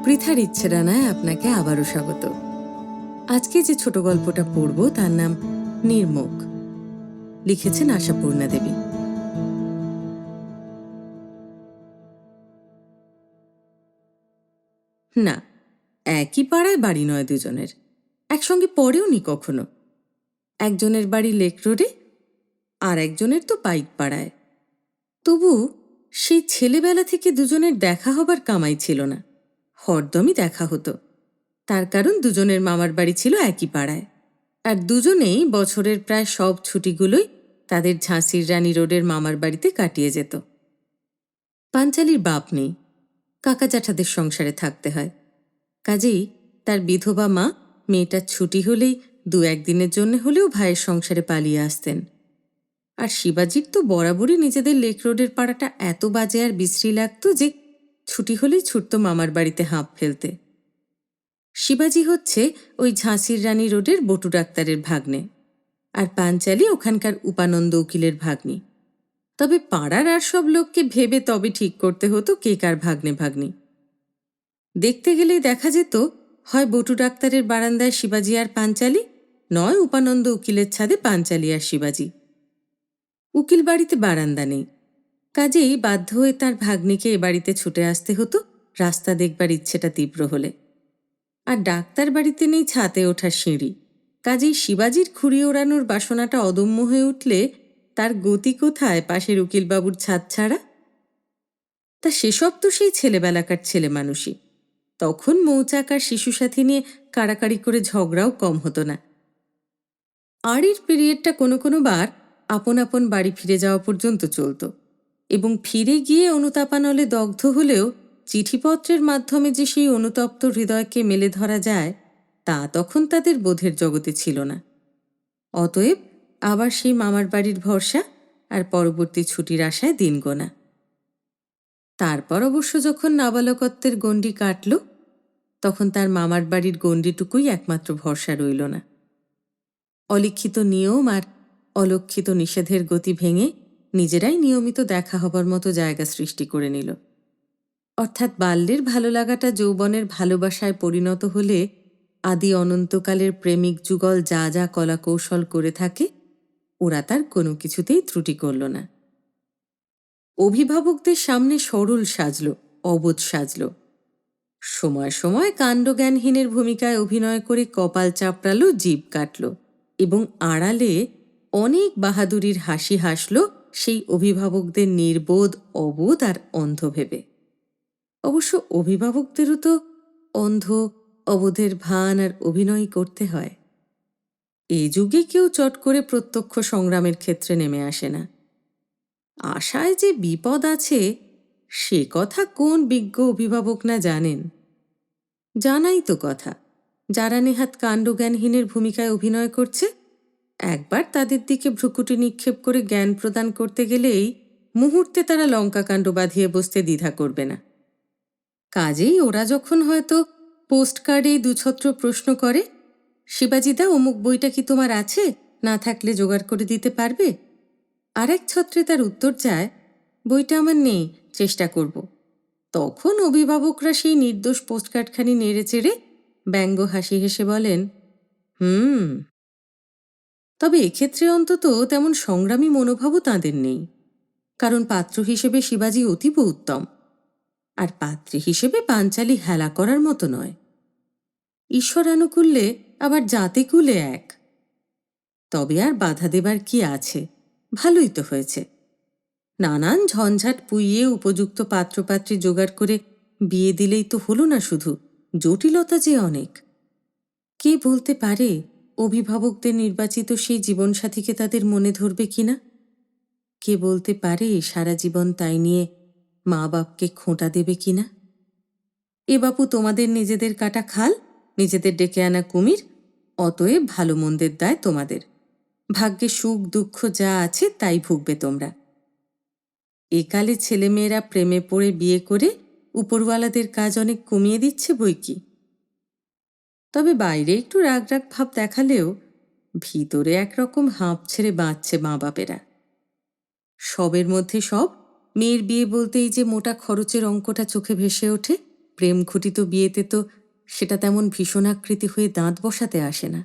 পৃথার ইচ্ছেরানায় আপনাকে আবারও স্বাগত। আজকে যে ছোট গল্পটা পড়ব তার নাম নির্মুখ। লিখেছেন আশাপূর্ণা দেবী। না, একই পাড়ায় বাড়ি নয় দুজনের, একসঙ্গে পড়েও নি কখনো। একজনের বাড়ি লেক রোডে, আর একজনের তো পাইক পাড়ায়। তবু সেই ছেলেবেলা থেকে দুজনের দেখা হবার কামাই ছিল না। হরদমই দেখা হতো, তার কারণ দুজনের মামার বাড়ি ছিল একই পাড়ায়, আর দুজনেই বছরের প্রায় সব ছুটিগুলোই তাদের ঝাঁসির রানী রোডের মামার বাড়িতে কাটিয়ে যেত। পাঞ্চালির বাপ নেই, কাকা জ্যাঠাদের সংসারে থাকতে হয়। কাজেই তার বিধবা মা মেয়েটার ছুটি হলেই দু একদিনের জন্য হলেও ভাইয়ের সংসারে পালিয়ে আসতেন। আর শিবাজির তো বরাবরই নিজেদের লেক রোডের পাড়াটা এত বাজে আর বিশ্রী লাগতো যে ছুটি হলেই ছুটত মামার বাড়িতে হাঁপ ফেলতে। শিবাজি হচ্ছে ওই ঝাঁসির রানী রোডের বটু ডাক্তারের ভাগ্নে, আর পাঞ্চালি ওখানকার উপানন্দ উকিলের ভাগ্নি। তবে পাড়ার আর সব লোককে ভেবে তবে ঠিক করতে হতো কে কার ভাগ্নে ভাগ্নি। দেখতে গেলেই দেখা যেত হয় বটু ডাক্তারের বারান্দায় শিবাজি আর পাঞ্চালি, নয় উপানন্দ উকিলের ছাদে পাঞ্চালি আর শিবাজি। উকিল বাড়িতে বারান্দা নেই, কাজেই বাধ্য হয়ে তার ভাগ্নিকে এ বাড়িতে ছুটে আসতে হতো রাস্তা দেখবার ইচ্ছেটা তীব্র হলে। আর ডাক্তার বাড়িতে নেই ছাতে ওঠার সিঁড়ি, কাজেই শিবাজির খুঁড়ি ওড়ানোর বাসনাটা অদম্য হয়ে উঠলে তার গতি কোথায় পাশের উকিলবাবুর ছাদ ছাড়া? তা সেসব তো সেই ছেলেবেলাকার ছেলে মানুষই। তখন মৌচাক আর শিশু সাথী নিয়ে কাড়াকাড়ি করে ঝগড়াও কম হতো না। আড়ির পিরিয়ডটা কোনো কোনো বার আপন আপন বাড়ি ফিরে যাওয়া পর্যন্ত চলত, এবং ফিরে গিয়ে অনুতাপানলে দগ্ধ হলেও চিঠিপত্রের মাধ্যমে যে সেই অনুতপ্ত হৃদয়কে মেলে ধরা যায় তা তখন তাদের বোধের জগতে ছিল না। অতএব আবার সেই মামার বাড়ির ভরসা আর পরবর্তী ছুটির আশায় দিন গোনা। তারপর অবশ্য যখন নাবালকত্বের গণ্ডি কাটল, তখন তার মামার বাড়ির গণ্ডিটুকুই একমাত্র ভরসা রইল না। অলিখিত নিয়ম আর অলক্ষিত নিষেধের গতি ভেঙে নিজেরাই নিয়মিত দেখা হবার মতো জায়গা সৃষ্টি করে নিল। অর্থাৎ বাল্যের ভালো লাগাটা যৌবনের ভালোবাসায় পরিণত হলে আদি অনন্তকালের প্রেমিক যুগল যা যা কলা কৌশল করে থাকে ওরা তার কোনো কিছুতেই ত্রুটি করল না। অভিভাবকদের সামনে সরল সাজল, অবোধ সাজল। সময় সময় কাণ্ডজ্ঞানহীনের ভূমিকায় অভিনয় করে কপাল চাপড়ালো, জিভ কাটল, এবং আড়ালে অনেক বাহাদুরির হাসি হাসল সেই অভিভাবকদের নির্বোধ, অবোধ আর অন্ধ ভেবে। অবশ্য অভিভাবকদেরও তো অন্ধ, অবোধের ভান আর অভিনয় করতে হয়। এই যুগে কেউ চট করে প্রত্যক্ষ সংগ্রামের ক্ষেত্রে নেমে আসে না। আশায় যে বিপদ আছে সে কথা কোন বিজ্ঞ অভিভাবক না জানেন? জানাই তো কথা, যারা নেহাত কাণ্ডজ্ঞানহীনের ভূমিকায় অভিনয় করছে একবার তাদের দিকে ভ্রুকুটি নিক্ষেপ করে জ্ঞান প্রদান করতে গেলেই মুহূর্তে তারা লঙ্কাকাণ্ড বাঁধিয়ে বসতে দ্বিধা করবে না। কাজেই ওরা যখন হয়তো পোস্টকার্ডে দুছত্র প্রশ্ন করে, শিবাজিদা অমুক বইটা কি তোমার আছে, না থাকলে জোগাড় করে দিতে পারবে, আরেক ছত্রে তার উত্তর যায়, বইটা আমার নেই, চেষ্টা করব, তখন অভিভাবকরা সেই নির্দোষ পোস্টকার্ডখানি নেড়ে চেড়ে ব্যঙ্গ হাসি হেসে বলেন, হুম। তবে এক্ষেত্রে অন্তত তেমন সংগ্রামী মনোভাবও তাঁদের নেই, কারণ পাত্র হিসেবে শিবাজি অতীব উত্তম, আর পাত্রী হিসেবে পাঞ্চালি হেলা করার মতো নয়। ঈশ্বরানুকূল্যে আবার জাতিকুলে এক। তবে আর বাধা দেবার কি আছে, ভালোই তো হয়েছে। নানান ঝঞ্ঝাট পুইয়ে উপযুক্ত পাত্রপাত্রী জোগাড় করে বিয়ে দিলেই তো হলো না, শুধু জটিলতা যে অনেক। কে বলতে পারে অভিভাবকদের নির্বাচিত সেই জীবনসাথীকে তাদের মনে ধরবে কিনা? কে বলতে পারে সারা জীবন তাই নিয়ে মা বাপকে খোঁটা দেবে কিনা? এ বাপু তোমাদের নিজেদের কাটা খাল, নিজেদের ডেকে আনা কুমির, অতএব ভালো মন্দের দায় তোমাদের। ভাগ্যে সুখ দুঃখ যা আছে তাই ভুগবে তোমরা। একালে ছেলেমেয়েরা প্রেমে পড়ে বিয়ে করে উপরওয়ালাদের কাজ অনেক কমিয়ে দিচ্ছে বই কি। তবে বাইরে একটু রাগ রাগ ভাব দেখালেও ভিতরে একরকম হাঁপ ছেড়ে বাঁচছে মা বাপেরা। সবের মধ্যে সব, মেয়ের বিয়ে বলতেই যে মোটা খরচের অঙ্কটা চোখে ভেসে ওঠে, প্রেম ঘটিত বিয়েতে তো সেটা তেমন ভীষণাকৃতি হয়ে দাঁত বসাতে আসে না।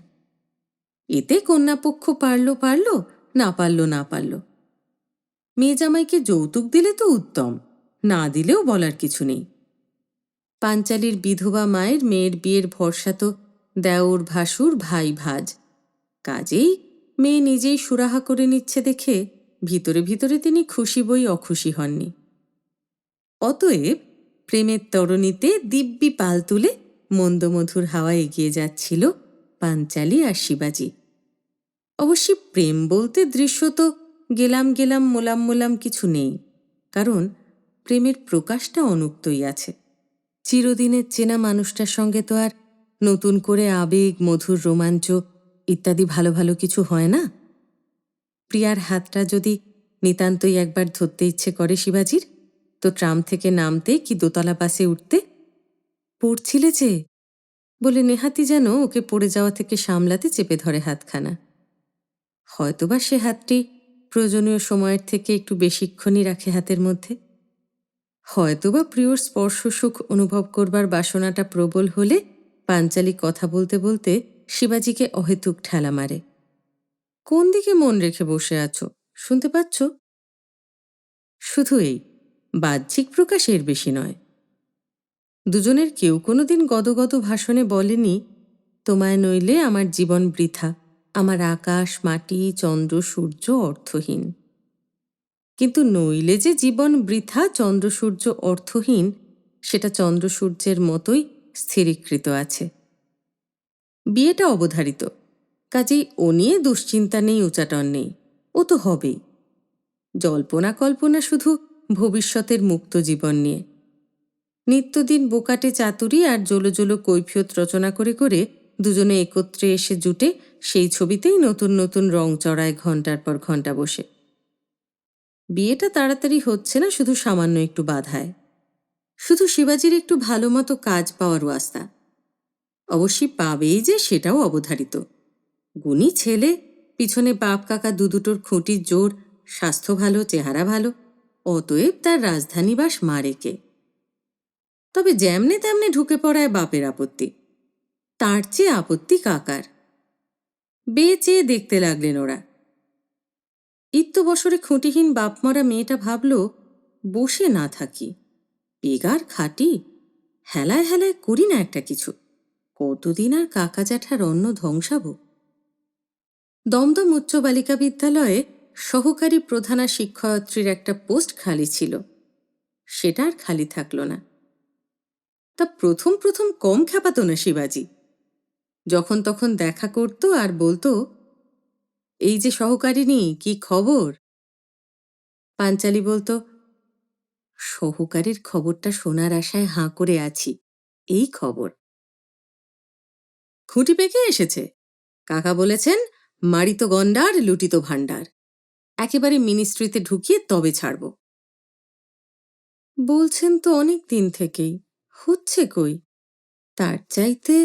এতে কন্যাপক্ষ পারল পারল, না পারল না পারল। মেয়ে জামাইকে যৌতুক দিলে তো উত্তম, না দিলেও বলার কিছু নেই। পাঞ্চালীর বিধবা মায়ের মেয়ের বিয়ের ভরসা তো দেওর ভাসুর ভাই ভাজ। কাজেই মেয়ে নিজেই সুরাহা করে নিচ্ছে দেখে ভিতরে ভিতরে তিনি খুশি বই অখুশি হননি। অতএব প্রেমের তরণীতে দিব্যি পাল তুলে মন্দমধুর হাওয়া এগিয়ে যাচ্ছিল পাঞ্চালী আর শিবাজি। অবশ্যই প্রেম বলতে দৃশ্য তো গেলাম গেলাম মোলাম মোলাম কিছু নেই, কারণ প্রেমের প্রকাশটা অনুক্তই আছে। চিরদিনের চেনা মানুষটার সঙ্গে তো আর নতুন করে আবেগ, মধুর রোমাঞ্চ ইত্যাদি ভালো ভালো কিছু হয় না। প্রিয়ার হাতটা যদি নিতান্তই একবার ধরতে ইচ্ছে করে শিবাজির, তো ট্রাম থেকে নামতে কি দোতলা বাসে উঠতে পড়ছিলে যে বলে নেহাতি যেন ওকে পড়ে যাওয়া থেকে সামলাতে চেপে ধরে হাতখানা। হয়তোবা সে হাতটি প্রয়োজনীয় সময়ের থেকে একটু বেশিক্ষণই রাখে হাতের মধ্যে। হয়তোবা প্রিয়র স্পর্শ সুখ অনুভব করবার বাসনাটা প্রবল হলে পাঞ্চালী কথা বলতে বলতে শিবাজিকে অহেতুক ঠেলা মারে। কোন দিকে মন রেখে বসে আছো, শুনতে পাচ্ছ? শুধু এই বাহ্যিক প্রকাশ, এর বেশি নয়। দুজনের কেউ কোনোদিন গদগদ ভাষণে বলেনি, তোমায় নইলে আমার জীবন বৃথা, আমার আকাশ মাটি চন্দ্র সূর্য অর্থহীন। কিন্তু নইলে যে জীবন বৃথা, চন্দ্র সূর্য অর্থহীন, সেটা চন্দ্র সূর্যের মতোই স্থিরীকৃত আছে। বিয়েটা অবধারিত, কাজেই ও নিয়ে দুশ্চিন্তা নেই, উচাটন নেই। ও তো হবেই। জল্পনা কল্পনা শুধু ভবিষ্যতের মুক্ত জীবন নিয়ে। নিত্যদিন বোকাটে চাতুরি আর জোলো জোলো কৈফিয়ত রচনা করে করে দুজনে একত্রে এসে জুটে সেই ছবিতেই নতুন নতুন রং চড়ায় ঘণ্টার পর ঘণ্টা বসে। বিয়েটা তাড়াতাড়ি হচ্ছে না, শুধু সামান্য একটু বাধায়। শুধু শিবাজির একটু ভালো মতো কাজ পাওয়ার ওয়াস্তা। অবশ্যই পাবেই যে, সেটাও অবধারিত। গুণী ছেলে, পিছনে বাপ কাকা দুটোর খুঁটির জোর, স্বাস্থ্য ভালো, চেহারা ভালো, অতএব তার রাজধানীবাস মারেকে। তবে যেমনে তেমনে ঢুকে পড়ায় বাপের আপত্তি, তার চেয়ে আপত্তি কাকার। চেয়ে দেখতে লাগলেন ওরা। বছরে খুঁটিহীন বাপমরা মেয়েটা ভাবল, বসে না থাকি, বেগার খাটি, হেলায় হেলায় করি না একটা কিছু, কতদিন আর কাকা জ্যাঠার অন্ন ধ্বংসাবো। দমদম উচ্চ বালিকা বিদ্যালয়ে সহকারী প্রধানা শিক্ষয়িত্রীর একটা পোস্ট খালি ছিল, সেটা আর খালি থাকল না। তা প্রথম প্রথম কম খেপাতো না শিবাজি। যখন তখন দেখা করত আর বলতো, এই যে সহকারিনী, কি খবর? পাঞ্চালী বলতো, সহকারীর খবরটা শোনার আশায় হাঁ করে আছি, এই খবর। খুঁটি পেকে এসেছে, কাকা বলেছেন মারিত গন্ডার লুটিত ভাণ্ডার, একেবারে মিনিস্ট্রিতে ঢুকিয়ে তবে ছাড়ব। বলছেন তো অনেক দিন থেকেই, হচ্ছে কই? তার চাইতে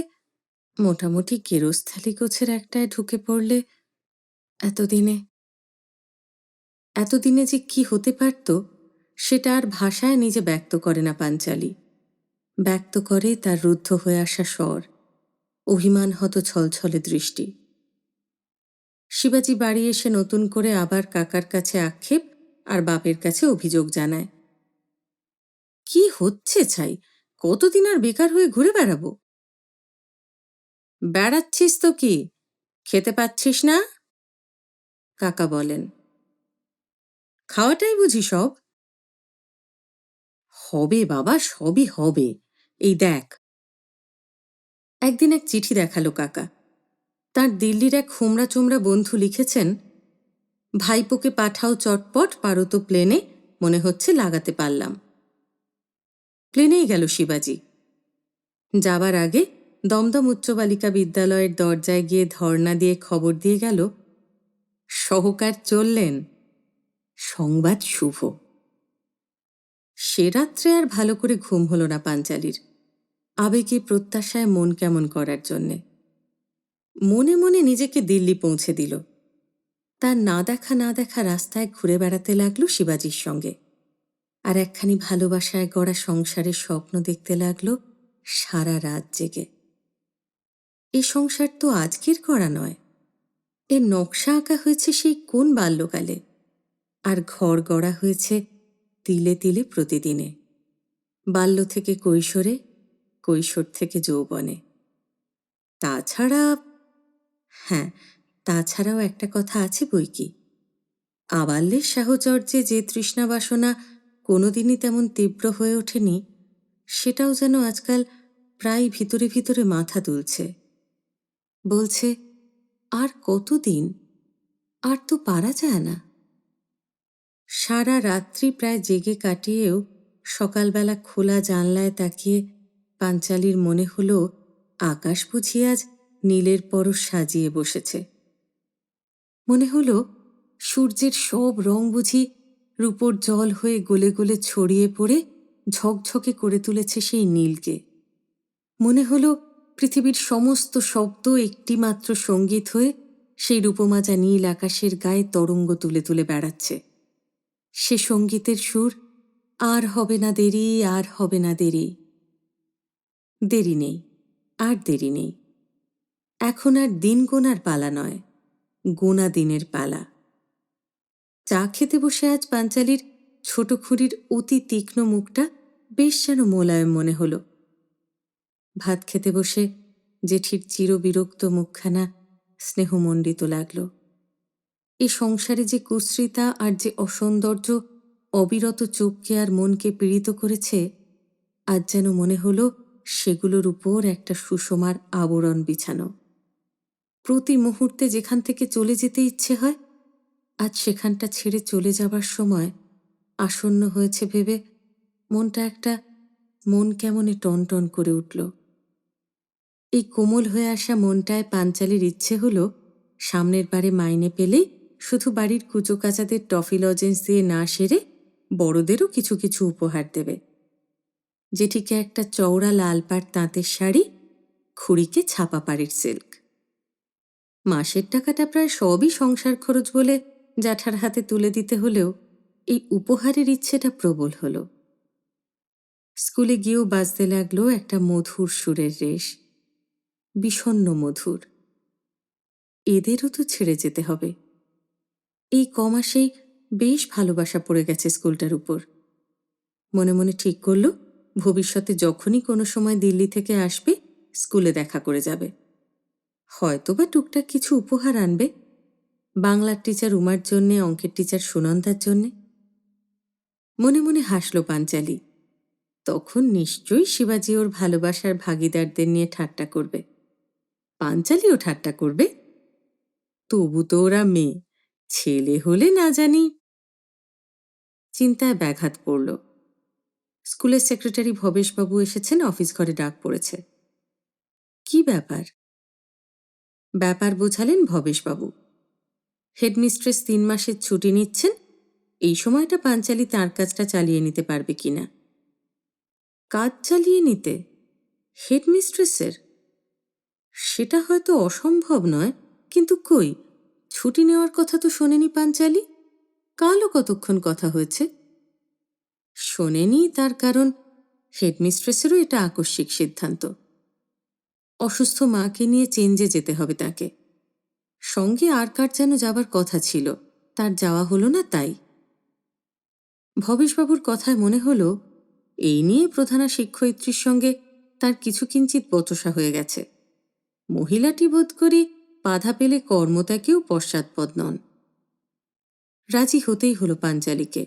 মোটামুটি কেরোস্থালি গোছের একটায় ঢুকে পড়লে এতদিনে এতদিনে যে কি হতে পারত, সেটা আর ভাষায় নিজে ব্যক্ত করে না পাঞ্চালী। ব্যক্ত করে তার রুদ্ধ হয়ে আসা স্বর, অভিমান হত ছলছলে দৃষ্টি। শিবাজি বাড়ি এসে নতুন করে আবার কাকার কাছে আক্ষেপ আর বাপের কাছে অভিযোগ জানায়। কি হচ্ছে ছাই, কতদিন আর বেকার হয়ে ঘুরে বেড়াবো? বেড়াচ্ছিস তো কি, খেতে পাচ্ছিস না? কাকা বলেন। খাওয়াটাই বুঝি সব? হবে বাবা, সবই হবে, এই দেখ। একদিন এক চিঠি দেখালো কাকা। তার দিল্লির এক হোমরা চোমরা বন্ধু লিখেছেন, ভাইপোকে পাঠাও চটপট পারত প্লেনে, মনে হচ্ছে লাগাতে পারলাম। প্লেনেই গেল শিবাজি। যাবার আগে দমদম উচ্চ বালিকা বিদ্যালয়ের দরজায় গিয়ে ধর্ণা দিয়ে খবর দিয়ে গেল, সহকার চললেন, সংবাদ শুভ। সে রাত্রে আর ভালো করে ঘুম হল না পাঞ্চালীর, আবেগে প্রত্যাশায় মন কেমন করার জন্যে। মনে মনে নিজেকে দিল্লি পৌঁছে দিল। তার না দেখা না দেখা রাস্তায় ঘুরে বেড়াতে লাগলো শিবাজির সঙ্গে। আর একখানি ভালোবাসায় গড়া সংসারের স্বপ্ন দেখতে লাগলো সারা রাত জেগে। এ সংসার তো আজকের করা নয়, এর নকশা আঁকা হয়েছে সেই কোন বাল্যকালে, আর ঘর গড়া হয়েছে তিলে তিলে প্রতিদিনে, বাল্য থেকে কৈশোরে, কৈশোর থেকে যৌবনে। তাছাড়া, হ্যাঁ, তাছাড়াও একটা কথা আছে বই কি, আবাল্যের সাহচর্যে যে তৃষ্ণা বাসনা কোনোদিনই তেমন তীব্র হয়ে ওঠেনি, সেটাও যেন আজকাল প্রায় ভিতরে ভিতরে মাথা তুলছে, বলছে আর কতদিন, আর তো পারা যায় না। সারা রাত্রি প্রায় জেগে কাটিয়েও সকালবেলা খোলা জানলায় তাকিয়ে পাঞ্চালির মনে হলো আকাশ বুঝি আজ নীলের পরশ সাজিয়ে বসেছে। মনে হলো সূর্যের সব রং বুঝি রূপোর জল হয়ে গলে গলে ছড়িয়ে পড়ে ঝকঝকে করে তুলেছে সেই নীলকে। মনে হলো পৃথিবীর সমস্ত শব্দ একটিমাত্র সঙ্গীত হয়ে সেই রূপমাজা নীল আকাশের গায়ে তরঙ্গ তুলে তুলে বেড়াচ্ছে। সে সঙ্গীতের সুর, আর হবে না দেরি, আর হবে না দেরি। দেরি নেই, আর দেরি নেই। এখন আর দিন গোনার পালা নয়, গোনা দিনের পালা। চা খেতে বসে আজ পাঞ্চালির ছোট খুঁড়ির অতি তীক্ষ্ণ মুখটা বেশ যেন মোলায়েম মনে হলো। ভাত খেতে বসে জেঠির চিরবিরক্ত মুখখানা স্নেহমণ্ডিত লাগল। এ সংসারে যে কুশ্রিতা আর যে অসৌন্দর্য অবিরত চোখকে আর মনকে পীড়িত করেছে, আজ যেন মনে হলো সেগুলোর উপর একটা সুষমার আবরণ বিছানো। প্রতি মুহূর্তে যেখান থেকে চলে যেতে ইচ্ছে হয়, আজ সেখানটা ছেড়ে চলে যাবার সময় আসন্ন হয়েছে ভেবে মনটা একটা মন কেমনে টনটন করে উঠল। এই কোমল হয়ে আসা মনটায় পাঞ্চালির ইচ্ছে হলো সামনের বারে মাইনে পেলেই শুধু বাড়ির কুচোকাচাদের টফি লজেন্স দিয়ে না সেরে বড়দেরও কিছু কিছু উপহার দেবে। জেঠিকে একটা চওড়া লাল পাড় তাঁতের শাড়ি, খুড়িকে ছাপা পাড়ের সিল্ক। মাসের টাকাটা প্রায় সবই সংসার খরচ বলে জ্যাঠার হাতে তুলে দিতে হলেও এই উপহারের ইচ্ছেটা প্রবল হলো। স্কুলে গিয়েও বাজতে লাগলো একটা মধুর সুরের রেশ, বিষণ্ণ মধুর। এদেরও তো ছেড়ে যেতে হবে। এই কমাসেই বেশ ভালোবাসা পড়ে গেছে স্কুলটার উপর। মনে মনে ঠিক করল ভবিষ্যতে যখনই কোনো সময় দিল্লি থেকে আসবে স্কুলে দেখা করে যাবে, হয়তোবা টুকটাক কিছু উপহার আনবে, বাংলার টিচার উমার জন্যে, অঙ্কের টিচার সুনন্দার জন্যে। মনে মনে হাসল পাঞ্চালি, তখন নিশ্চয়ই শিবাজি ওর ভালোবাসার ভাগিদারদের নিয়ে ঠাট্টা করবে, পাঞ্চালিও ঠাট্টা করবে। তবু তো ওরা মেয়ে, ছেলে হলে না জানি। চিন্তায় ব্যাঘাত পড়ল। স্কুলের সেক্রেটারি ভবেশবাবু এসেছেন, অফিস ঘরে ডাক পড়েছে। কি ব্যাপার? ব্যাপার বোঝালেন ভবেশবাবু। হেডমিস্ট্রেস 3 মাসের ছুটি নিচ্ছেন, এই সময়টা পাঞ্চালি তাঁর কাজটা চালিয়ে নিতে পারবে কিনা। কাজ চালিয়ে নিতে হেডমিস্ট্রেসের? সেটা হয়তো অসম্ভব নয়, কিন্তু কই, ছুটি নেওয়ার কথা তো শোনেনি পাঞ্চালি। কালও কতক্ষণ কথা হয়েছে। শোনেনি তার কারণ হেডমিস্ট্রেসেরও এটা আকস্মিক সিদ্ধান্ত। অসুস্থ মাকে নিয়ে চেঞ্জে যেতে হবে তাকে। সঙ্গে আর কার যেন যাবার কথা ছিল, তার যাওয়া হলো না, তাই। ভবেশবাবুর কথায় মনে হলো এই নিয়ে প্রধানা শিক্ষয়িত্রীর সঙ্গে তার কিছু কিঞ্চিত বচসা হয়ে গেছে। মহিলাটি বোধ করি বাধা পেলে কর্মত্যাগেও পশ্চাৎপদ নন। রাজি হতেই হলো পাঞ্চালিকে।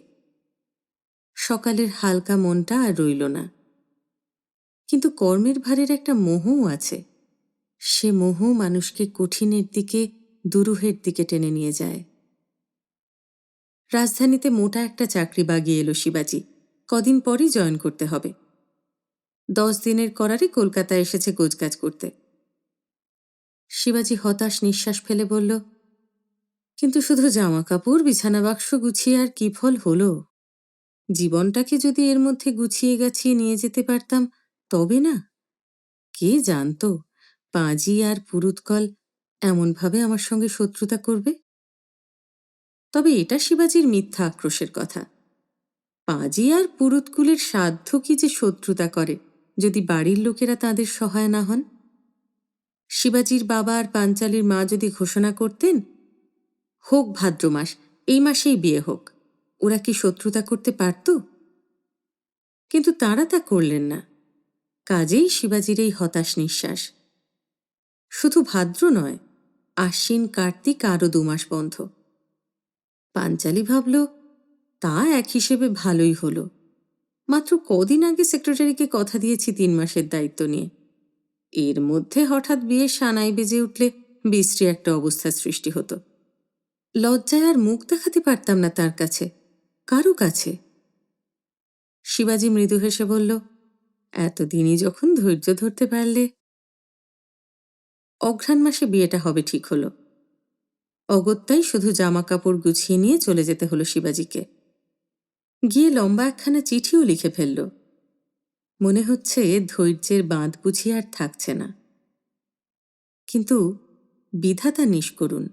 সকালের হালকা মনটা আর রইল না। কিন্তু কর্মের ভারের একটা মোহও আছে, সে মোহ মানুষকে কঠিনের দিকে, দুরূহের দিকে টেনে নিয়ে যায়। রাজধানীতে মোটা একটা চাকরি বাগিয়ে এলো শিবাজি, কদিন পরই জয়েন করতে হবে। 10 দিনের করারে কলকাতায় এসেছে গোজগাজ করতে। শিবাজি হতাশ নিঃশ্বাস ফেলে বলল, কিন্তু শুধু জামা কাপড় বিছানা বাক্স গুছিয়ে আর কি ফল হলো? জীবনটাকে যদি এর মধ্যে গুছিয়ে গাছিয়ে নিয়ে যেতে পারতাম তবে না। কে জানতো পাঁজি আর পুরুৎকল এমনভাবে আমার সঙ্গে শত্রুতা করবে। তবে এটা শিবাজির মিথ্যা আক্রোশের কথা। পাজি আর পুরুতকুলের সাধ্য কি যে শত্রুতা করে যদি বাড়ির লোকেরা তাদের সহায় না হন। শিবাজির বাবা আর পাঞ্চালির মা যদি ঘোষণা করতেন, হোক ভাদ্র মাস, এই মাসেই বিয়ে হোক, ওরা কি শত্রুতা করতে পারত? কিন্তু তারা তা করলেন না। কাজেই শিবাজির এই হতাশ নিঃশ্বাস। শুধু ভাদ্র নয়, আশ্বিন কার্তিক আরও 2 মাস বন্ধ। পাঞ্চালি ভাবল, তা এক হিসেবে ভালোই হলো। মাত্র কদিন আগে সেক্রেটারিকে কথা দিয়েছি 3 মাসের দায়িত্ব নিয়ে। এর মধ্যে হঠাৎ বিয়ের সানাই বেজে উঠলে বিশ্রী একটা অবস্থার সৃষ্টি হতো। লজ্জায় আর মুখ দেখাতে পারতাম না তার কাছে, কারো কাছে। শিবাজি মৃদু হেসে বলল, এতদিনই যখন ধৈর্য ধরতে পারলে। অঘ্রাণ মাসে বিয়েটা হবে ঠিক হলো। অগত্যাই শুধু জামা কাপড় গুছিয়ে নিয়ে চলে যেতে হলো শিবাজিকে। গিয়ে লম্বা একখানা চিঠিও লিখে ফেলল। মনে হচ্ছে ধৈর্যের বাঁধ বুঝি আর থাকছে না। কিন্তু বিধাতা নিষ্করুণ।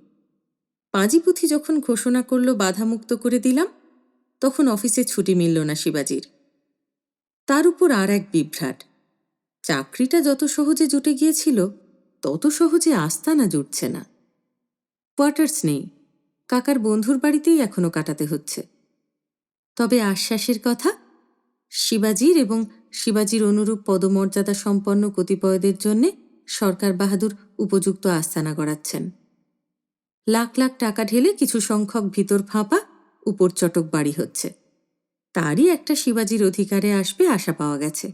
পাঁজিপুথি যখন ঘোষণা করল বাধামুক্ত করে দিলাম, তখন অফিসে ছুটি মিলল না শিবাজির। তার উপর আর এক বিভ্রাট। চাকরিটা যত সহজে জুটে গিয়েছিল, তত সহজে আস্তানা জুটছে না। কোয়ার্টার্স নেই, কাকার বন্ধুর বাড়িতেই এখনো কাটাতে হচ্ছে। তবে আশ্বাসের কথা, শিবাজির এবং শিবাজির অনুরূপ পদমর্যাদা সম্পন্ন কতিপয়দের জন্যে সরকার বাহাদুর উপযুক্ত আস্তানা গড়াচ্ছেন। লাখ লাখ টাকা ঢেলে কিছু সংখ্যক ভিতর ফাঁপা উপর চটক বাড়ি হচ্ছে। তারই একটা শিবাজির অধিকারে আসবে আশা পাওয়া গেছে।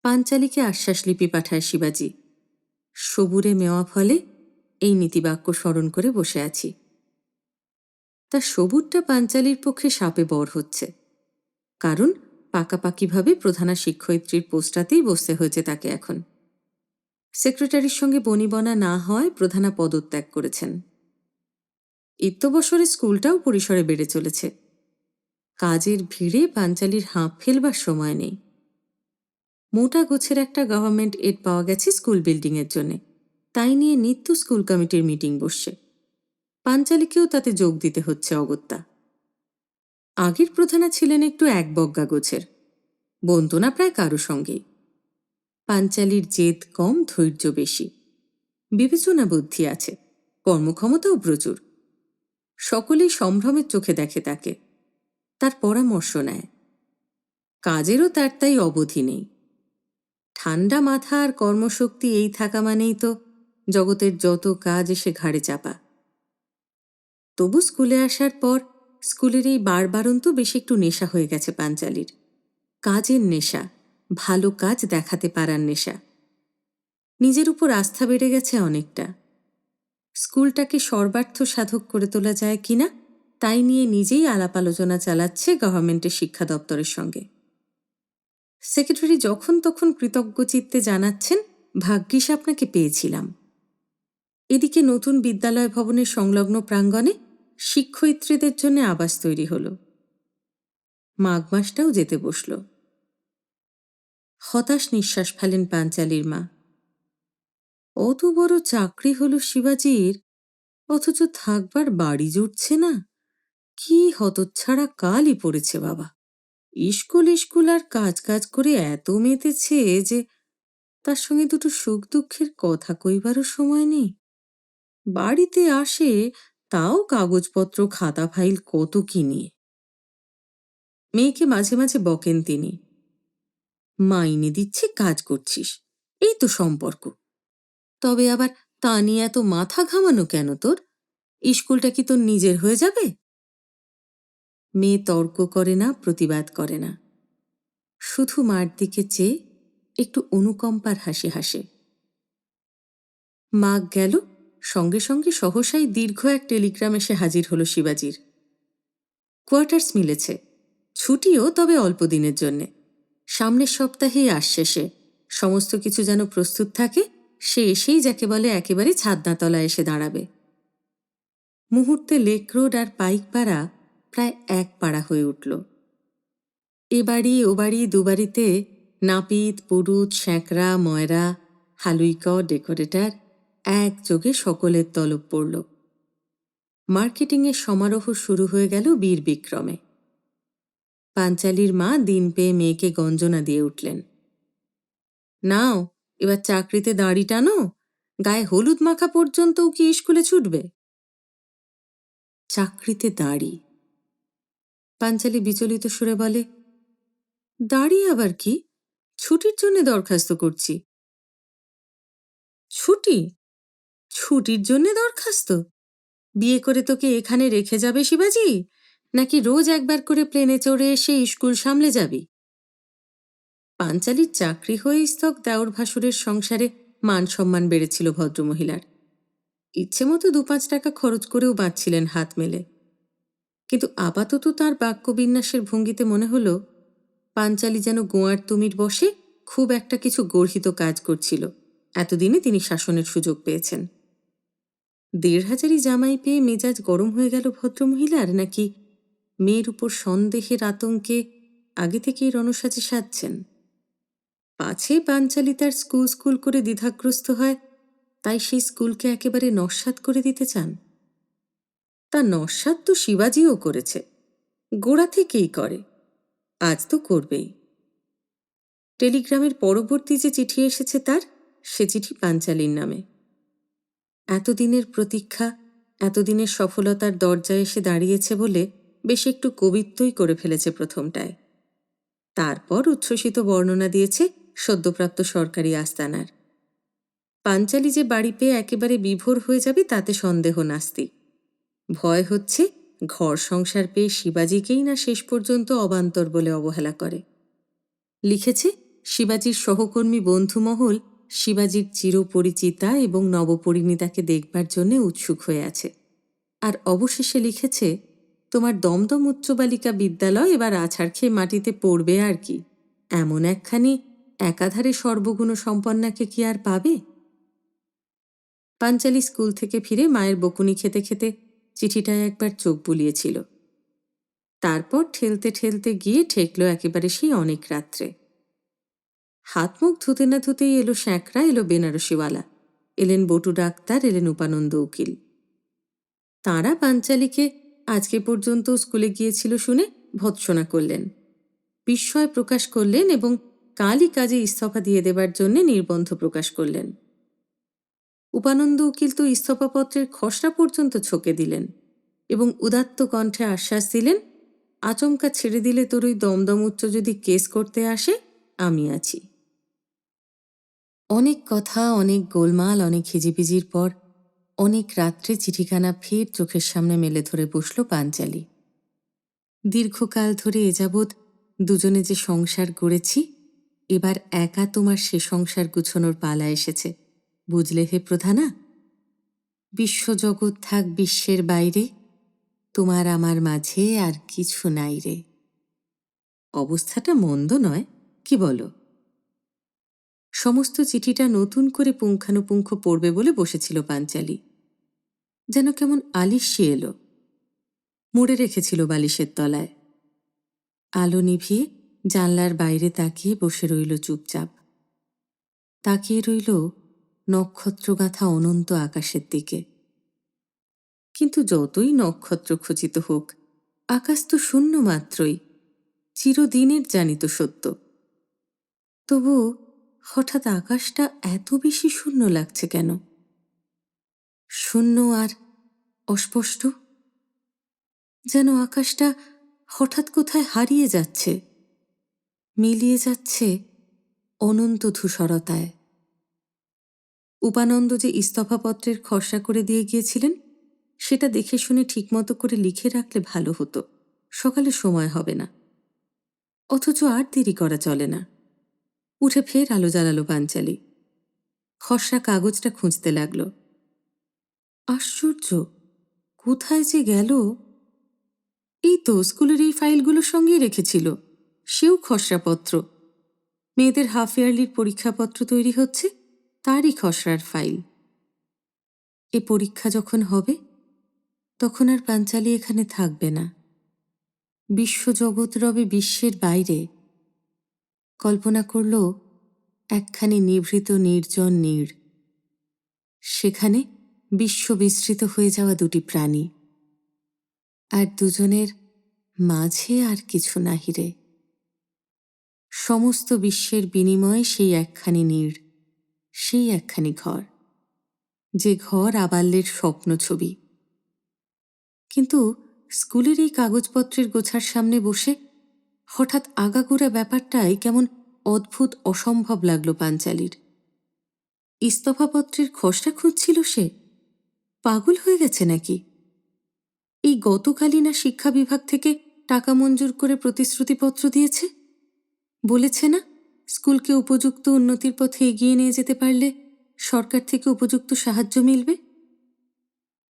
পাঞ্চালিকে আশ্বাস লিপি পাঠায় শিবাজি। সবুরে মেওয়া ফলে এই নীতিবাক্য স্মরণ করে বসে আছি। তা সবুরটা পাঞ্চালির পক্ষে সাপে বর হচ্ছে, কারণ পাকাপাকিভাবে প্রধানা শিক্ষয়িত্রীর পোস্টাতেই বসতে হয়েছে তাকে এখন। সেক্রেটারির সঙ্গে বনিবনা না হওয়ায় প্রধানা পদত্যাগ করেছেন। ইত্যবসরে স্কুলটাও পরিসরে বেড়ে চলেছে। কাজের ভিড়ে পাঞ্চালির হাঁপ ফেলবার সময় নেই। মোটা গোছের একটা গভর্নমেন্ট এড পাওয়া গেছে স্কুল বিল্ডিংয়ের জন্যে, তাই নিয়ে নিত্য স্কুল কমিটির মিটিং বসছে। পাঞ্চালিকেও তাতে যোগ দিতে হচ্ছে অগত্যা। আগের প্রধানা ছিলেন একটু একবজ্ঞা গোছের, বনত না প্রায় কারো সঙ্গেই। পাঞ্চালির জেদ কম, ধৈর্য বেশি, বিবেচনা বুদ্ধি আছে, কর্মক্ষমতাও প্রচুর। সকলেই সম্ভ্রমের চোখে দেখে তাকে, তার পরামর্শ নেয়। কাজেরও তার তাই অবধি নেই। ঠান্ডা মাথা আর কর্মশক্তি এই থাকা মানেই তো জগতের যত কাজ এসে ঘাড়ে চাপা। তবু স্কুলে আসার পর স্কুলের এই বারবারন্ত বেশ একটু নেশা হয়ে গেছে পাঞ্চালির। কাজের নেশা, ভালো কাজ দেখাতে পারার নেশা। নিজের উপর আস্থা বেড়ে গেছে অনেকটা। স্কুলটাকে সর্বার্থ সাধক করে তোলা যায় কিনা তাই নিয়ে নিজেই আলাপ আলোচনা চালাচ্ছে গভর্নমেন্টের শিক্ষা দপ্তরের সঙ্গে। সেক্রেটারি যখন তখন কৃতজ্ঞ চিত্তে জানাচ্ছেন, ভাগ্যিস আপনাকে পেয়েছিলাম। এদিকে নতুন বিদ্যালয় ভবনের সংলগ্ন প্রাঙ্গণে শিক্ষয়িত্রীদের জন্য আবাস তৈরি হল। মাঘ মাসটাও যেতে বসল। হতাশ নিঃশ্বাস ফেলেন পাঞ্চালির মা। অত বড় চাকরি হলো শিবাজির, অথচ থাকবার বাড়ি জুটছে না। কি হতচ্ছাড়া কালই পড়েছে বাবা। স্কুল আর কাজ কাজ করে এত মেতেছে যে তার সঙ্গে দুটো সুখ দুঃখের কথা কইবারও সময় নেই। বাড়িতে আসে তাও কাগজপত্র খাতা ফাইল কত কি নিয়ে। মেয়েকে মাঝে মাঝে বকেন তিনি, মাইনে দিচ্ছে কাজ করছিস, এই তো সম্পর্ক। তবে আবার তা নিয়ে এত মাথা ঘামানো কেন তোর? স্কুলটা কি তোর নিজের হয়ে যাবে? মেয়ে তর্ক করে না, প্রতিবাদ করে না, শুধু মার দিকে চেয়ে একটু অনুকম্পার হাসি হাসে। মাঘ গেল, সঙ্গে সঙ্গে সহসাই দীর্ঘ এক টেলিগ্রাম এসে হাজির হলো শিবাজির। কোয়ার্টার্স মিলেছে, ছুটিও তবে অল্প দিনের জন্যে। সামনের সপ্তাহেই আসছে সে। সমস্ত কিছু যেন প্রস্তুত থাকে, সে এসেই যাকে বলে একেবারে ছাদনাতলায় এসে দাঁড়াবে। মুহূর্তে লেক রোড আর পাইকপাড়া প্রায় এক পাড়া হয়ে উঠল। এ বাড়ি ও বাড়ি দুবাড়িতে নাপিত, পুরুত, শ্যাঁকড়া, ময়রা, হালুইকর, ডেকোরেটর একযোগে সকলের তলব পড়ল। মার্কেটিংয়ের সমারোহ শুরু হয়ে গেল বীর বিক্রমে। পাঞ্চালির মা দিন পেয়ে মেয়েকে গঞ্জনা দিয়ে উঠলেন, নাও এবার চাকরিতে দাঁড়ি টানো, গায়ে হলুদ মাখা পর্যন্তও কি স্কুলে ছুটবে? চাকরিতে দাঁড়ি? পাঞ্চালি বিচলিত সুরে বলে, দাঁড়ি আবার কি? ছুটির জন্য দরখাস্ত করছি। ছুটি? ছুটির জন্যে দরখাস্ত? বিয়ে করে তোকে এখানে রেখে যাবে শিবাজি, নাকি রোজ একবার করে প্লেনে চড়ে এসে স্কুল সামলে যাবি? পাঞ্চালির চাকরি হয়ে স্থক দেওর ভাসুরের সংসারে মান সম্মান বেড়েছিল ভদ্রমহিলার। ইচ্ছে মতো 2-5 টাকা খরচ করেও বাঁচছিলেন হাত মেলে। কিন্তু আপাতত তার বাক্যবিন্যাসের ভঙ্গিতে মনে হলো পাঞ্চালি যেন গোয়ার তুমির বসে খুব একটা কিছু গর্হিত কাজ করছিল। এতদিনে তিনি শাসনের সুযোগ পেয়েছেন। 1,500 জামাই পেয়ে মেজাজ গরম হয়ে গেল ভদ্রমহিলার, নাকি মেয়ের উপর সন্দেহের আতঙ্কে আগে থেকেই রণসাজে সাজছেন? পাছে পাঞ্চালি তার স্কুল করে দ্বিধাগ্রস্ত হয়, তাই সেই স্কুলকে একেবারে নস্যাৎ করে দিতে চান? তা নস্যাৎ তো শিবাজিও করেছে, গোড়া থেকেই করে, আজ তো করবেই। টেলিগ্রামের পরবর্তী যে চিঠি এসেছে তার, সে চিঠি পাঞ্চালির নামে। এতদিনের প্রতীক্ষা, এতদিনের সফলতার দরজায় এসে দাঁড়িয়েছে বলে বেশ একটু কবিত্বই করে ফেলেছে প্রথমটায়। তারপর উচ্ছ্বসিত বর্ণনা দিয়েছে সদ্যপ্রাপ্ত সরকারি আস্তানার। পাঞ্চালি যে বাড়ি পেয়ে একেবারে বিভোর হয়ে যাবে তাতে সন্দেহ নাস্তি। ভয় হচ্ছে ঘর সংসার পেয়ে শিবাজিকেই না শেষ পর্যন্ত অবান্তর বলে অবহেলা করে। লিখেছে শিবাজির সহকর্মী বন্ধুমহল শিবাজির চিরপরিচিতা এবং নবপরিণীতাকে দেখবার জন্য উৎসুক হয়ে আছে। আর অবশেষে লিখেছে, তোমার দমদম উচ্চ বালিকা বিদ্যালয় এবার আছাড় খেয়ে মাটিতে পড়বে আর কি। এমন একখানি একাধারে সর্বগুণ সম্পন্নাকে কি আর পাবে? পাঞ্চালি স্কুল থেকে ফিরে মায়ের বকুনি খেতে খেতে চিঠিটায় একবার চোখ বুলিয়েছিল। তারপর ঠেলতে ঠেলতে গিয়ে ঠেকল একেবারে সেই অনেক রাত্রে। হাত মুখ ধুতে না ধুতেই এলো শ্যাঁকড়া, এলো বেনারসিওয়ালা, এলেন বটু ডাক্তার, এলেন উপানন্দ উকিল। তাঁরা পাঞ্চালিকে আজকে পর্যন্ত স্কুলে গিয়েছিল শুনে ভৎসনা করলেন, বিস্ময় প্রকাশ করলেন এবং কালই কাজে ইস্তফা দিয়ে দেবার জন্য নির্বন্ধ প্রকাশ করলেন। উপানন্দ উকিল তো ইস্তফাপত্রের খসড়া পর্যন্ত ছকে দিলেন এবং উদাত্ত কণ্ঠে আশ্বাস দিলেন, আচমকা ছেড়ে দিলে তোর ওই দমদম উচ্চ যদি কেস করতে আসে, আমি আছি। অনেক কথা, অনেক গোলমাল, অনেক হিজিবিজির পর অনেক রাত্রে চিঠিখানা ফের চোখের সামনে মেলে ধরে বসল পাঞ্চালি। দীর্ঘকাল ধরে এ যাবৎ দুজনে যে সংসার গড়েছি, এবার একা তোমার সে সংসার গুছোনোর পালা এসেছে, বুঝলে হে প্রধানা? বিশ্বজগৎ থাক বিশ্বের বাইরে, তোমার আমার মাঝে আর কিছু নাই রে। অবস্থাটা মন্দ নয়, কি বলো? সমস্ত চিঠিটা নতুন করে পুঙ্খানুপুঙ্খ পড়বে বলে বসেছিল পাঞ্চালি। যেন কেমন আলিস্যি এলো, মুড়ে রেখেছিল বালিশের তলায়। আলো নিভিয়ে জানলার বাইরে তাকিয়ে বসে রইল চুপচাপ। তাকিয়ে রইল নক্ষত্রগাঁথা অনন্ত আকাশের দিকে। কিন্তু যতই নক্ষত্র খচিত হোক, আকাশ তো শূন্য মাত্রই, চিরদিনের জানিত সত্য। তবু হঠাৎ আকাশটা এত বেশি শূন্য লাগছে কেন? শূন্য আর অস্পষ্ট, যেন আকাশটা হঠাৎ কোথায় হারিয়ে যাচ্ছে, মিলিয়ে যাচ্ছে অনন্ত ধূসরতায়। উপানন্দ যে ইস্তফাপত্রের খসড়া করে দিয়ে গিয়েছিলেন, সেটা দেখে শুনে ঠিকমতো করে লিখে রাখলে ভালো হতো, সকালে সময় হবে না। অথচ আর দেরি করা চলে না। উঠে ফের আলো জ্বালালো পাঞ্চালি। খসড়া কাগজটা খুঁজতে লাগল। আশ্চর্য, কোথায় যে গেল? এই তো স্কুলের এই ফাইলগুলোর সঙ্গেই রেখেছিল, সেও খসড়াপত্র। মেয়েদের হাফ ইয়ারলির পরীক্ষাপত্র তৈরি হচ্ছে, তারই খসড়ার ফাইল। এ পরীক্ষা যখন হবে, তখন আর পাঞ্চালি এখানে থাকবে না, বিশ্বজগৎ রবে বিশ্বের বাইরে। কল্পনা করল একখানি নিভৃত নির্জন নীড়, সেখানে বিশ্ব বিস্তৃত হয়ে যাওয়া দুটি প্রাণী, আর দুজনের মাঝে আর কিছু নাহি রে, সমস্ত বিশ্বের বিনিময়ে সেই একখানি নীড়, সেই একখানি ঘর, যে ঘর আবাল্যের স্বপ্ন ছবি। কিন্তু স্কুলের এই কাগজপত্রের গোছার সামনে বসে হঠাৎ আগাগোড়া ব্যাপারটাই কেমন অদ্ভুত অসম্ভব লাগলো পাঞ্চালির। ইস্তফাপত্রের খসড়া খুঁজছিল সে? পাগল হয়ে গেছে নাকি? এই গতকালই না শিক্ষা বিভাগ থেকে টাকা মঞ্জুর করে প্রতিশ্রুতিপত্র দিয়েছে। বলেছে না, স্কুলকে উপযুক্ত উন্নতির পথে এগিয়ে নিয়ে যেতে পারলে সরকার থেকে উপযুক্ত সাহায্য মিলবে।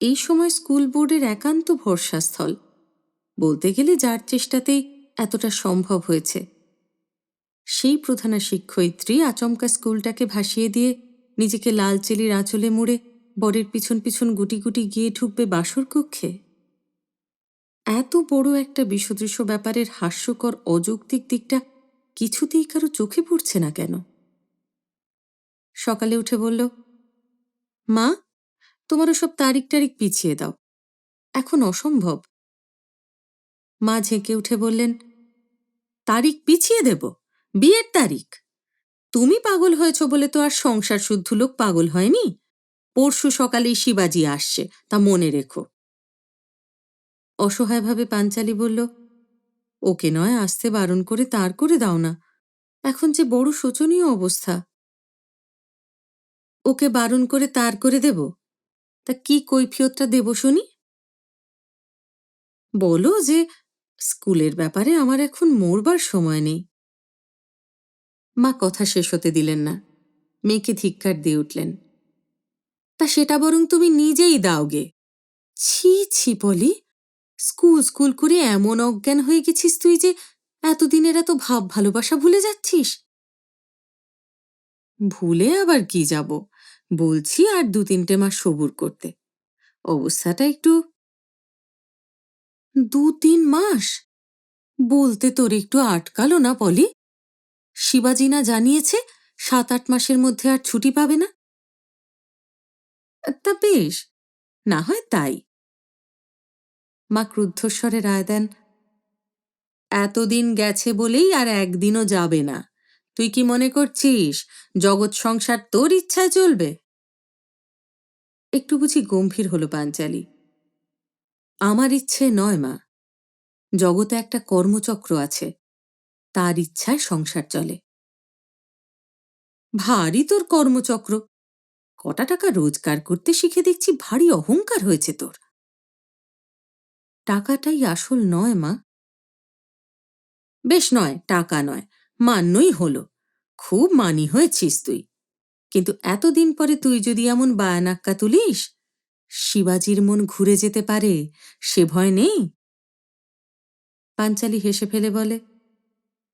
এই সময় স্কুল বোর্ডের একান্ত ভরসাস্থল, বলতে গেলে যার চেষ্টাতেই এতটা সম্ভব হয়েছে, সেই প্রধানা শিক্ষয়িত্রী আচমকা স্কুলটাকে ভাসিয়ে দিয়ে নিজেকে লাল চেলির আঁচলে মুড়ে বরের পিছন পিছন গুটি গুটি গিয়ে ঢুকবে বাসর কক্ষে। এত বড় একটা বিষদৃশ্য ব্যাপারের হাস্যকর অযৌক্তিক দিকটা কিছুতেই কারো চোখে পড়ছে না কেন? সকালে উঠে বলল, মা, তোমারও সব তারিখ টারিখ পিছিয়ে দাও, এখন অসম্ভব। মা ঝেঁকে উঠে বললেন, তারিখ পিছিয়ে দেব? বিয়ের তারিখ? তুমি পাগল হয়েছ বলে তো আর সংসার শুদ্ধ লোক পাগল হয়নি। পরশু সকালেই শিবাজি আসছে, তা মনে রেখো। অসহায়ভাবে পাঞ্চালি বলল, ওকে নয় আসতে বারণ করে তার করে দাও না, এখন যে বড় শোচনীয় অবস্থা। ওকে বারণ করে তার করে দেব? তা কি কৈফিয়তটা দেব শুনি? বলো যে স্কুলের ব্যাপারে আমার এখন মরবার সময় নেই। মা কথা শেষ হতে দিলেন না, মেয়েকে ধিক্কার দিয়ে উঠলেন, তা সেটা বরং তুমি নিজেই দাওগে। ছি ছি পলি, স্কুল স্কুল করে এমন অজ্ঞান হয়ে গেছিস তুই যে এতদিনের এত ভাব ভালোবাসা ভুলে যাচ্ছিস। ভুলে আবার কি যাব, বলছি আর 2-3 মাস সবুর করতে, অবস্থাটা একটু। 2-3 মাস বলতে তোর একটু আটকালো না পলি? শিবাজি না জানিয়েছে 7-8 মাসের মধ্যে আর ছুটি পাবে না? তা বেশ, না হয় তাই। মা ক্রুদ্ধস্বরে রায় দেন, এতদিন গেছে বলেই আর একদিনও যাবে না। তুই কি মনে করছিস জগৎ সংসার তোর ইচ্ছায় চলবে? একটু বুঝি গম্ভীর হলো পাঞ্চালি। আমার ইচ্ছে নয় মা, জগতে একটা কর্মচক্র আছে, তার ইচ্ছায় সংসার চলে। ভারী তোর কর্মচক্র, কটা টাকা রোজগার করতে শিখে দেখছি ভারী অহংকার হয়েছে তোর। টাকাটাই আসল নয় মা। বেশ নয়, টাকা নয়, মান্যই হলো, খুব মানি হয়েছিস তুই। কিন্তু এতদিন পরে তুই যদি এমন বায়ানাক্কা তুলিস, শিবাজির মন ঘুরে যেতে পারে, সে ভয় নেই? পাঞ্চালি হেসে ফেলে বলে,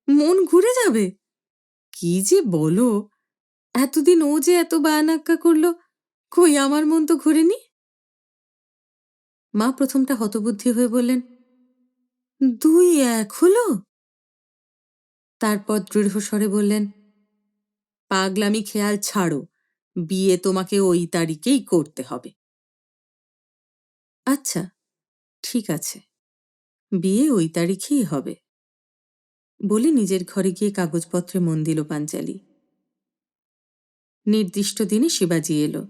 মন ঘুরে যাবে? কি যে বলো, এতদিন ও যে এত বায়ানাক্কা করলো, কই আমার মন তো ঘুরেনি। মা প্রথমটা হতবুদ্ধি হয়ে বললেন, 2-1 হলো? তারপর দৃঢ়স্বরে বললেন, পাগলামি খেয়াল ছাড়ো, বিয়ে তোমাকে ওই তারিখেই করতে হবে। আচ্ছা, ঠিক আছে, বিয়ে ওই তারিখেই হবে বলে নিজের ঘরে গিয়ে কাগজপত্রে মন দিল পাঞ্চালি। নির্দিষ্ট দিনে শিবাজি এলো,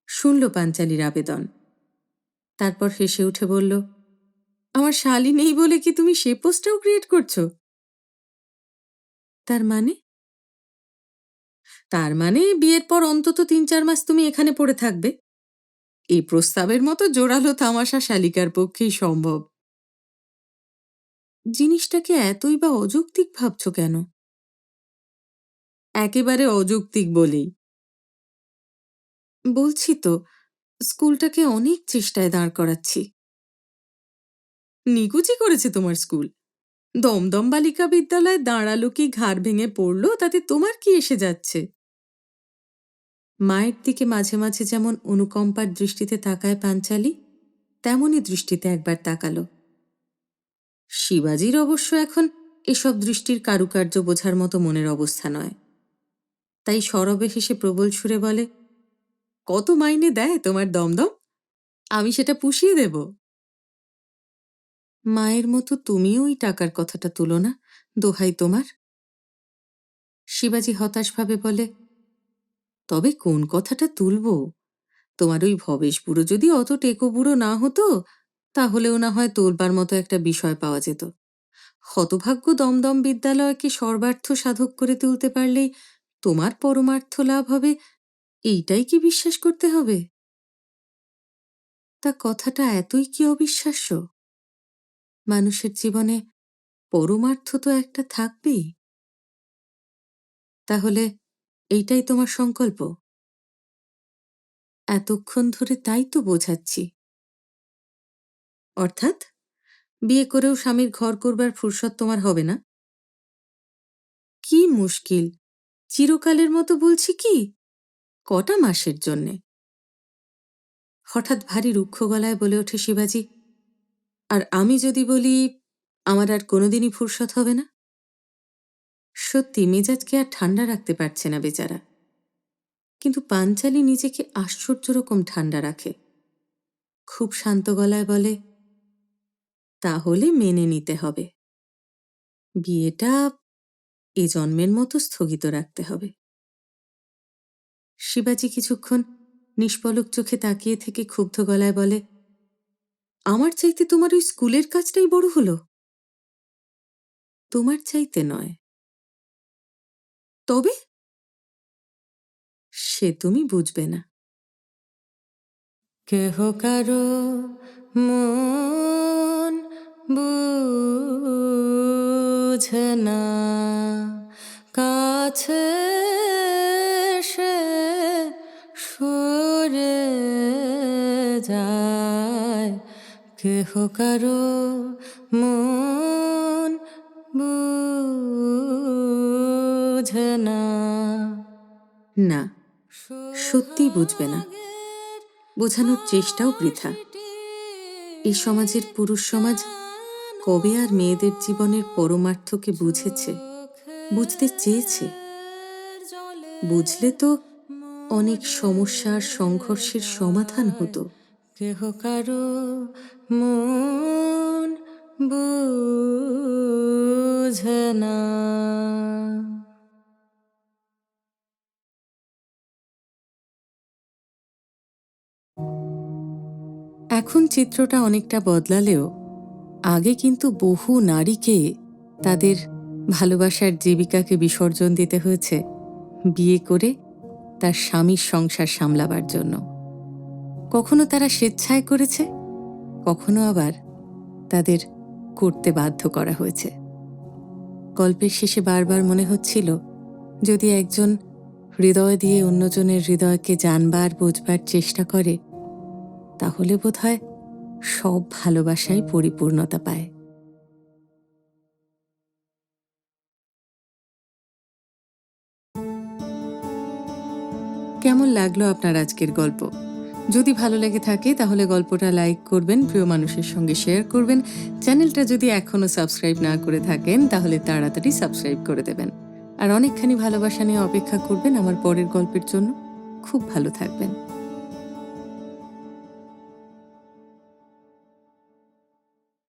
শুনল পাঞ্চালির আবেদন, তারপর হেসে উঠে বলল, আমার শালি নেই বলে কি তুমি সে পোস্টটাও ক্রিয়েট করছো? তার মানে? তার মানে বিয়ের পর অন্তত 3-4 মাস তুমি এখানে পড়ে থাকবে। এই প্রস্তাবের মতো জোরালো তামাশা শালিকার পক্ষেই সম্ভব। জিনিসটাকে এতই বা অযৌক্তিক ভাবছ কেন? একেবারে অযৌক্তিক বলেই বলছি তো, স্কুলটাকে অনেক চেষ্টায় দাঁড় করাচ্ছি। নিকুচি করেছে তোমার স্কুল? দমদম বালিকা বিদ্যালয় দাঁড়ালো কি ঘাড় ভেঙে পড়ল, তাতে তোমার কি এসে যাচ্ছে? মায়ের দিকে মাঝে মাঝে যেমন অনুকম্পার দৃষ্টিতে তাকায় পাঞ্চালি, তেমনই দৃষ্টিতে একবার তাকালো। শিবাজির অবশ্য এখন এসব দৃষ্টির কারুকার্য বোঝার মতো মনের অবস্থা নয়, তাই সরবে হেসে প্রবল সুরে বলে, কত মাইনে দেয় তোমার দমদম? আমি সেটা পুষিয়ে দেব। মায়ের মতো তুমিও ওই টাকার কথাটা তুলো না, দোহাই তোমার। শিবাজি হতাশভাবে বলে, তবে কোন কথাটা তুলব? তোমার ওই ভবেশ বুড়ো যদি অত টেকো বুড়ো না হতো, তাহলেও না হয় তোলবার মতো একটা বিষয় পাওয়া যেত। হতভাগ্য দমদম বিদ্যালয়কে সর্বার্থ সাধক করে তুলতে পারলেই তোমার পরমার্থ লাভ হবে, এইটাই কি বিশ্বাস করতে হবে? তা কথাটা এতই কি অবিশ্বাস্য? মানুষের জীবনে পরমার্থ তো একটা থাকবেই। তাহলে এইটাই তোমার সংকল্প? এতক্ষণ ধরে তাই তো বোঝাচ্ছি। অর্থাৎ বিয়ে করেও স্বামীর ঘর করবার ফুরসত তোমার হবে না? কি মুশকিল! চিরকালের মতো বলছি কি, কটা মাসের জন্যে? হঠাৎ ভারী রুক্ষ গলায় বলে ওঠে শিবাজি, আর আমি যদি বলি আমার আর কোনোদিনই ফুরসত হবে না? সত্যি মেজাজকে আর ঠান্ডা রাখতে পারছে না বেচারা। কিন্তু পাঞ্চালি নিজেকে আশ্চর্য রকম ঠান্ডা রাখে। খুব শান্ত গলায় বলে, তাহলে মেনে নিতে হবে। বিয়েটা এ জন্মের মতো স্থগিত রাখতে হবে। শিবাজি কিছুক্ষণ নিষ্পলক চোখে তাকিয়ে থেকে ক্ষুব্ধ গলায় বলে, আমার চাইতে তোমার ওই স্কুলের কাজটাই বড় হলো? তোমার চাইতে নয়। তবে? সে তুমি বুঝবে না। কেহ কারো মন বুঝে না, কাছে সে সরে যায়। কেহ কারো মন বুঝে না। না, সত্যিই বুঝবে না। বোঝানোর চেষ্টাও বৃথা। এই সমাজের পুরুষ সমাজ কবে আর মেয়েদের জীবনের পরমার্থকে বুঝেছে, বুঝতে চেয়েছে? বুঝলে তো অনেক সমস্যার সংঘর্ষের সমাধান হতো। কেহ কারো মন বুঝে না। এখন চিত্রটা অনেকটা বদলালেও আগে কিন্তু বহু নারীকে তাদের ভালোবাসার জীবিকাকে বিসর্জন দিতে হয়েছে বিয়ে করে তার স্বামীর সংসার সামলাবার জন্য। কখনো তারা স্বেচ্ছায় করেছে, কখনো আবার তাদের করতে বাধ্য করা হয়েছে। গল্পের শেষে বারবার মনে হচ্ছিল, যদি একজন হৃদয় দিয়ে অন্যজনের হৃদয়কে জানবার বুঝবার চেষ্টা করে, তাহলে বোধহয় সব ভালোবাসাই পরিপূর্ণতা পায়। কেমন লাগলো আপনার আজকের গল্প? যদি ভালো লেগে থাকে তাহলে গল্পটা লাইক করবেন, প্রিয় মানুষের সঙ্গে শেয়ার করবেন। চ্যানেলটা যদি এখনো সাবস্ক্রাইব না করে থাকেন তাহলে তাড়াতাড়ি সাবস্ক্রাইব করে দেবেন। আর অনেকখানি ভালোবাসা নিয়ে অপেক্ষা করবেন আমার পরের গল্পের জন্য। খুব ভালো থাকবেন।